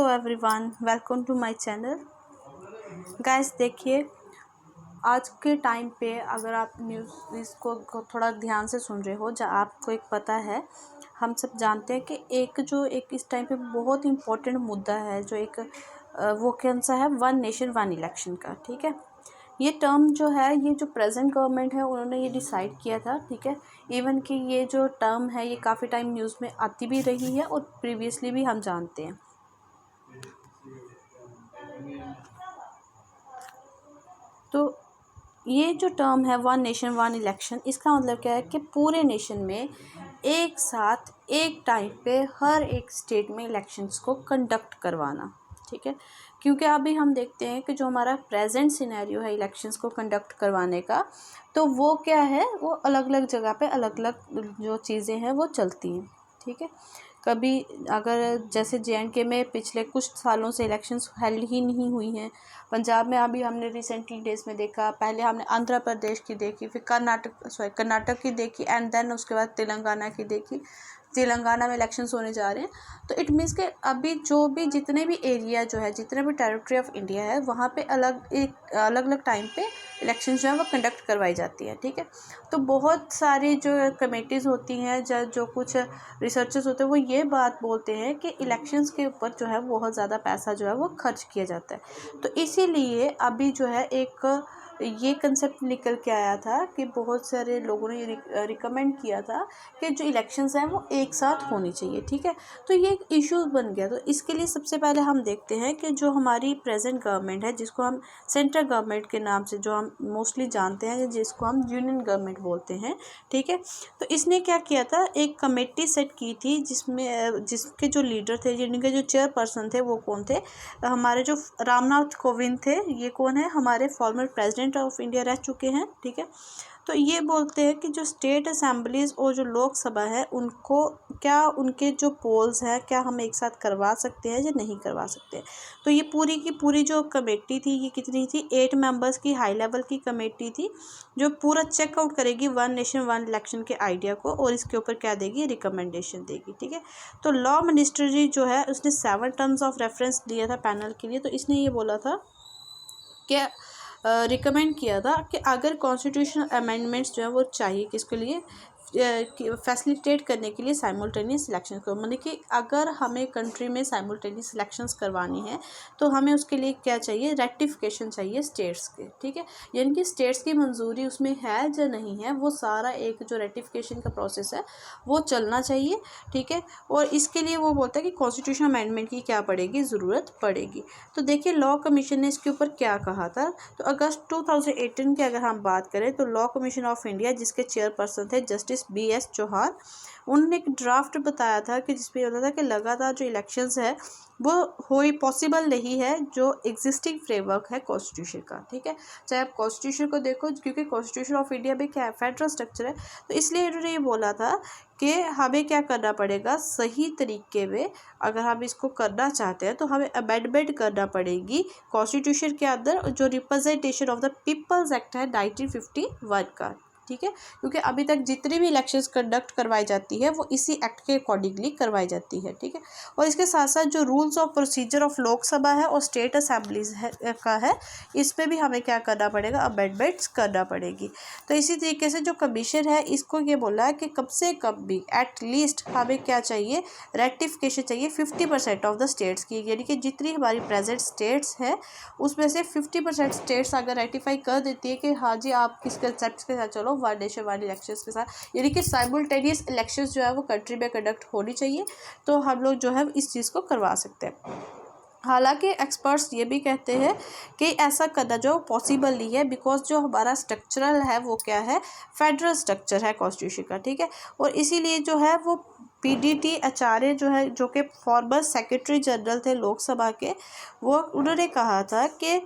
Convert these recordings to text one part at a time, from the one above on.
Hello everyone, welcome to my channel. Guys देखिए, आज के टाइम पे अगर आप न्यूज़ इसको थोड़ा ध्यान से सुन रहे हो, जहाँ आपको एक पता है, हम सब जानते हैं कि एक इस टाइम पे बहुत इम्पोर्टेंट मुद्दा है जो वो कौन सा है, वन नेशन वन इलेक्शन का। ठीक है, ये टर्म जो है, ये जो प्रेजेंट गवर्नमेंट है उन्होंने ये डिसाइड किया था। ठीक है, इवन कि ये जो टर्म है ये काफ़ी टाइम न्यूज़ में आती भी रही है और प्रीवियसली भी हम जानते हैं। तो ये जो टर्म है वन नेशन वन इलेक्शन, इसका मतलब क्या है कि पूरे नेशन में एक साथ एक टाइम पे हर एक स्टेट में इलेक्शंस को कंडक्ट करवाना। ठीक है, क्योंकि अभी हम देखते हैं कि जो हमारा प्रेजेंट सिनेरियो है इलेक्शंस को कंडक्ट करवाने का, तो वो क्या है, वो अलग अलग जगह पे अलग अलग जो चीज़ें हैं वो चलती हैं। ठीक है, कभी अगर जैसे JNK में पिछले कुछ सालों से इलेक्शंस हेल्ड ही नहीं हुई हैं। पंजाब में अभी हमने रिसेंटली डेज में देखा, पहले हमने आंध्र प्रदेश की देखी, फिर कर्नाटक की देखी, एंड देन उसके बाद तेलंगाना की देखी। तेलंगाना में इलेक्शंस होने जा रहे हैं। तो इट मीन्स के अभी जो भी जितने भी एरिया जो है, जितने भी टेरिटरी ऑफ इंडिया है, वहाँ पे अलग अलग टाइम पे इलेक्शन जो है वो कंडक्ट करवाई जाती है। ठीक है, तो बहुत सारी जो कमेटीज़ होती हैं, जो कुछ रिसर्चर्स होते हैं, वो ये बात बोलते हैं कि इलेक्शंस के ऊपर जो है बहुत ज़्यादा पैसा जो है वो खर्च किया जाता है। तो इसीलिए अभी जो है ये कंसेप्ट निकल के आया था कि बहुत सारे लोगों ने ये रिकमेंड किया था कि जो इलेक्शंस हैं वो एक साथ होनी चाहिए। ठीक है, तो ये एक इशू बन गया। तो इसके लिए सबसे पहले हम देखते हैं कि जो हमारी प्रेजेंट गवर्नमेंट है, जिसको हम सेंट्रल गवर्नमेंट के नाम से जो हम मोस्टली जानते हैं, जिसको हम यूनियन गवर्नमेंट बोलते हैं। ठीक है, तो इसने क्या किया था, एक कमेटी सेट की थी जिसके जो लीडर थे, जिनके जो चेयरपर्सन थे, वो कौन थे, हमारे जो रामनाथ कोविंद थे। ये कौन है, हमारे फॉर्मर प्रेसिडेंट ऑफ इंडिया रह चुके हैं। ठीक है, तो ये बोलते हैं कि जो स्टेट असेंबलीज और जो लोकसभा है, उनको क्या उनके जो पोल्स हैं, क्या हम एक साथ करवा सकते हैं या नहीं करवा सकते। तो ये पूरी की पूरी जो कमेटी थी, ये कितनी थी, 8 मेंबर्स की हाई लेवल की कमेटी थी, जो पूरा चेकआउट करेगी वन नेशन वन इलेक्शन के आइडिया को, और इसके ऊपर क्या देगी, रिकमेंडेशन देगी। ठीक है, तो लॉ मिनिस्ट्री जो है उसने 7 टर्म्स ऑफ रेफरेंस दिया था पैनल के लिए। तो इसने ये बोला था कि रिकमेंड किया था कि अगर कॉन्स्टिट्यूशनल अमेंडमेंट्स जो है वो चाहिए, किसके लिए, फैसिलिटेट करने के लिए साइमल्टेनियस इलेक्शन को। मतलब कि अगर हमें कंट्री में साइमल्टेनियस इलेक्शंस करवानी है तो हमें उसके लिए क्या चाहिए, रेक्टिफिकेशन चाहिए स्टेट्स के। ठीक है, यानी कि स्टेट्स की मंजूरी उसमें है या नहीं है, वो सारा एक जो रेक्टिफिकेशन का प्रोसेस है वो चलना चाहिए। ठीक है, और इसके लिए वो बोलता है कि कॉन्स्टिट्यूशन अमेंडमेंट की क्या पड़ेगी, ज़रूरत पड़ेगी। तो देखिए, लॉ कमीशन ने इसके ऊपर क्या कहा था। तो अगस्त 2018 की अगर हम बात करें, तो लॉ कमीशन ऑफ इंडिया, जिसके चेयरपर्सन थे जस्टिस BS चौहान, उन्होंने एक ड्राफ्ट बताया था कि जिसपे होता था कि लगातार जो इलेक्शंस है वो पॉसिबल नहीं है जो एग्जिस्टिंग फ्रेमवर्क है कॉन्स्टिट्यूशन का। ठीक है, चाहे आप कॉन्स्टिट्यूशन को देखो, क्योंकि कॉन्स्टिट्यूशन ऑफ इंडिया में क्या है, फेडरल स्ट्रक्चर है। तो इसलिए इन्होंने ये बोला था कि हमें क्या करना पड़ेगा, सही तरीके में अगर हम इसको करना चाहते हैं तो हमें अमेंडमेंट करना पड़ेगी कॉन्स्टिट्यूशन के अंदर, जो representation of the people's act है 1951 का। ठीक है, क्योंकि अभी तक जितनी भी इलेक्शंस कंडक्ट करवाई जाती है वो इसी एक्ट के अकॉर्डिंगली करवाई जाती है। ठीक है, और इसके साथ साथ जो rules of procedure of Lok Sabha है और स्टेट असेंबलीज का है, इस पर भी हमें क्या करना पड़ेगा, अमेंडमेंट्स करना पड़ेगी। तो इसी तरीके से जो कमीशन है, इसको ये बोला है कि कम से कम भी एटलीस्ट हमें क्या चाहिए, रेक्टिफिकेशन चाहिए 50% ऑफ द स्टेट्स की। यानी कि जितनी हमारी प्रेजेंट स्टेट्स है उसमें से 50% स्टेट्स अगर रेटिफाई कर देती है कि हाँ जी, आप किस कंसेप्ट के साथ चलो, वन नेशन वन इलेक्शंस के साथ, यानी कि साइमल्टेनियस इलेक्शंस जो है वो कंट्री में कंडक्ट होनी चाहिए, तो हम लोग जो है इस चीज़ को करवा सकते हैं। हालांकि एक्सपर्ट्स ये भी कहते हैं कि ऐसा करना जो पॉसिबल नहीं है, बिकॉज जो हमारा स्ट्रक्चरल है वो क्या है, फेडरल स्ट्रक्चर है कॉन्स्टिट्यूशन का। ठीक है, और इसीलिए जो है वो PDT आचार्य जो है, जो कि फॉर्मर सेक्रेटरी जनरल थे लोकसभा के, वो उन्होंने कहा था कि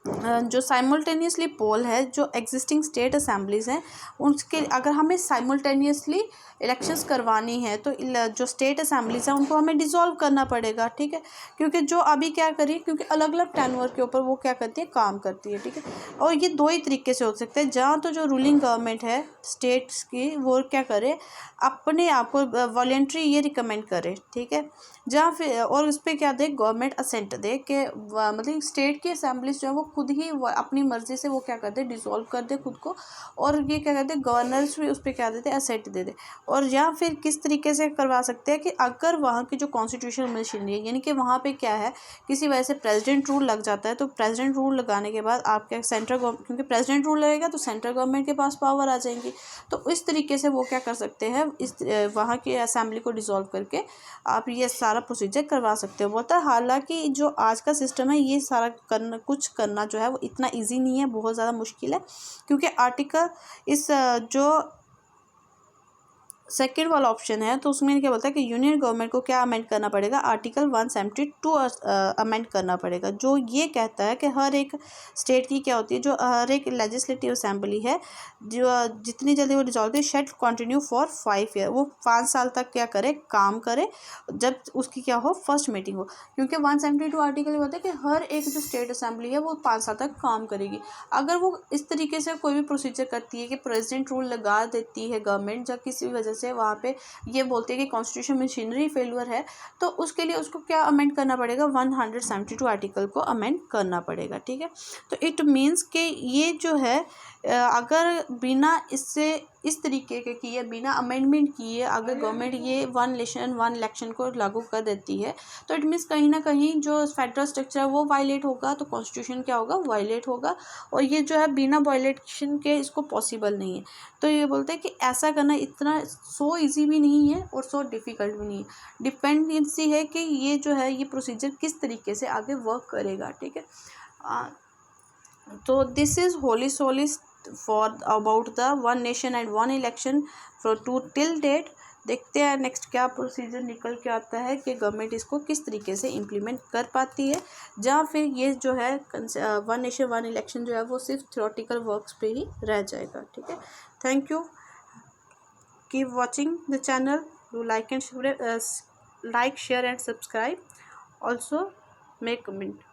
जो साइमल्टेनियसली पोल है, जो एग्जिस्टिंग स्टेट असेंबलीज़ हैं, उसके अगर हमें साइमल्टेनियसली इलेक्शंस करवानी है तो जो स्टेट असेंबलीज़ हैं उनको हमें डिसॉल्व करना पड़ेगा। ठीक है, क्योंकि जो अभी क्या करिए, क्योंकि अलग अलग टेन्योर के ऊपर वो क्या करती है, काम करती है। ठीक है, और ये दो ही तरीके से हो सकते हैं, जहाँ तो जो रूलिंग गवर्नमेंट है स्टेट्स की, वो क्या करे, अपने आप को वॉलेंट्री ये रिकमेंड करे। ठीक है, जहाँ फिर और उस पर क्या दे, गवर्नमेंट असेंट दे कि मतलब स्टेट की असेंबलीज जो है वो खुद ही अपनी मर्जी से वो क्या करते, डिसॉल्व कर दे खुद को, और ये क्या करते, गवर्नर्स भी उस पर क्या देते, असेंट दे दे। और या फिर किस तरीके से करवा सकते हैं कि अगर वहाँ की जो कॉन्स्टिट्यूशनल मशीनरी है, यानी कि वहाँ पे क्या है, किसी वजह से प्रेसिडेंट रूल लग जाता है, तो प्रेसिडेंट रूल लगाने के बाद आप क्या, सेंट्रल गवर्नमेंट, क्योंकि प्रेसिडेंट रूल लगेगा तो सेंट्रल गवर्नमेंट के पास पावर आ जाएंगी, तो इस तरीके से वो क्या कर सकते हैं, इस वहाँ की असेंबली को डिसॉल्व करके आप ये सारा प्रोसीजर करवा सकते हो। बोलता है हालांकि जो आज का सिस्टम है ये सारा करना जो है वो इतना ईजी नहीं है, बहुत ज़्यादा मुश्किल है, क्योंकि आर्टिकल इस जो सेकेंड वाला ऑप्शन है तो उसमें क्या बोलता है कि यूनियन गवर्नमेंट को क्या अमेंड करना पड़ेगा, आर्टिकल 172 अमेंड करना पड़ेगा, जो ये कहता है कि हर एक स्टेट की क्या होती है, जो हर एक लेजिस्लेटिव असेंबली है, जो जितनी जल्दी वो डिसॉल्व होती है, शेड कंटिन्यू फॉर 5 ईयर, वो 5 साल तक क्या करे, काम करे, जब उसकी क्या हो, फर्स्ट मीटिंग हो। क्योंकि 172 आर्टिकल ये होता है कि हर एक जो स्टेट असेंबली है वो 5 साल तक काम करेगी। अगर वो इस तरीके से कोई भी प्रोसीजर करती है कि प्रेसिडेंट रूल लगा देती है गवर्नमेंट, जब किसी वजह से वहाँ पे ये बोलते हैं कि कॉन्स्टिट्यूशन मशीनरी फेलियर है, तो उसके लिए उसको क्या अमेंड करना पड़ेगा, 172 आर्टिकल को अमेंड करना पड़ेगा। ठीक है, तो इट मीन्स कि ये जो है अगर बिना इससे इस तरीके के किए, बिना अमेंडमेंट किए अगर गवर्नमेंट ये 1 नेशन 1 इलेक्शन को लागू कर देती है, तो इट मीन्स कहीं ना कहीं जो फेडरल स्ट्रक्चर है वो वायलेट होगा, तो कॉन्स्टिट्यूशन क्या होगा, वायलेट होगा, और ये जो है बिना वायलेशन के इसको पॉसिबल नहीं है। तो ये बोलते हैं कि ऐसा करना इतना सो ईजी भी नहीं है और सो डिफ़िकल्ट भी नहीं है, डिपेंडेंसी है कि ये जो है ये प्रोसीजर किस तरीके से आगे वर्क करेगा। ठीक है, तो this is wholly solely for about the 1 nation and 1 election for to till date. देखते हैं नेक्स्ट क्या प्रोसीजर निकल के आता है कि गवर्नमेंट इसको किस तरीके से इम्प्लीमेंट कर पाती है, जहाँ फिर ये जो है 1 नेशन 1 इलेक्शन जो है वो सिर्फ थ्योरेटिकल वर्क्स पे ही रह जाएगा। ठीक है, thank you, keep watching the channel, do like and share and subscribe, also make comment.